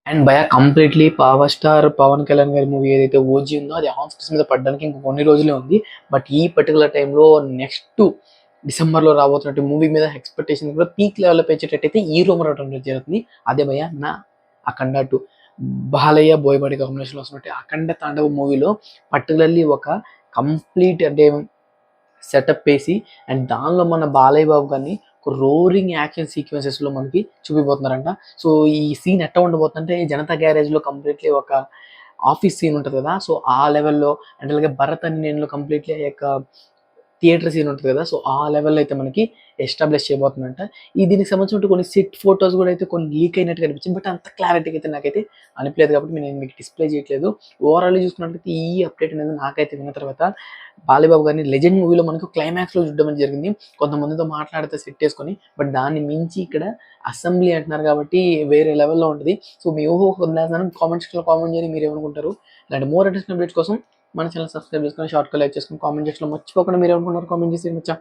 And భయ completely power star Pawan Kalyan గారి movie ఏదైతే ఓజీ ఉందో అది ఆన్ స్క్రీన్స్ మీద పడడానికి ఇంకో కొన్ని రోజులే ఉంది. బట్ ఈ పర్టికులర్ టైంలో నెక్స్ట్ డిసెంబర్లో రాబోతున్నట్టు మూవీ మీద ఎక్స్పెక్టేషన్ కూడా పీక్ లెవెల్లో పెంచేటట్టయితే ఈ రూమర్ అవడం జరుగుతుంది. అదే భయ నా అఖండ 2 బాలయ్య బోయపాటి కాంబినేషన్లో వస్తున్నట్టు అఖండ తాండవ మూవీలో పర్టికులర్లీ ఒక కంప్లీట్ అంటే సెటప్ వేసి అండ్ దానిలో మన బాలయ్య బాబు గారిని ఒక రోరింగ్ యాక్షన్ సీక్వెన్సెస్లో మనకి చూపిపోతున్నారంట. సో ఈ సీన్ ఎట్లా ఉండబోతుందంటే జనతా గ్యారేజ్లో కంప్లీట్లీ ఒక ఆఫీస్ సీన్ ఉంటుంది కదా, సో ఆ లెవెల్లో అండ్ అలాగే భరత్ అని నేను కంప్లీట్లీ ఆ యొక్క థియేటర్ సీన్ ఉంటుంది కదా, సో ఆ లెవెల్లో అయితే మనకి ఎస్టాబ్లిష్ చేయబోతుందంట. దీనికి సంబంధించిన కొన్ని సెట్ ఫొటోస్ కూడా అయితే కొన్ని లీక్ అయినట్టు కనిపించింది. బట్ అంత క్లారిటీగా అయితే నాకైతే అనిపించలేదు కాబట్టి నేను మీకు డిస్ప్లే చేయట్లేదు. ఓవరాల్ చూసుకున్నట్లయితే ఈ అప్డేట్ అనేది నాకైతే విన్న తర్వాత బాలయ్యబాబు గారిని లెజెండ్ మూవీలో మనకు క్లైమాక్స్లో చూడడం అనేది జరిగింది. కొంతమందితో మాట్లాడితే సెట్ చేసుకొని, బట్ దాన్ని మించి ఇక్కడ అసెంబ్లీ అంటున్నారు కాబట్టి వేరే లెవెల్లో ఉంటుంది. సో మీ ఊహ వదిలేస్తాను, కామెంట్ సెక్షన్లో కామెంట్ చేయండి మీరు ఏమనుకుంటారు. ఇలాంటి మోర్ ఇంట్రెస్టింగ్ అప్డేట్స్ కోసం మన ఛానల్ సబ్స్క్రైబ్ చేసుకొని షార్ట్ లైక్ చేసుకొని కామెంట్ సెక్షన్లో మర్చిపోకుండా మీరు ఏమనుకుంటారు కామెంట్ చేసి వచ్చా.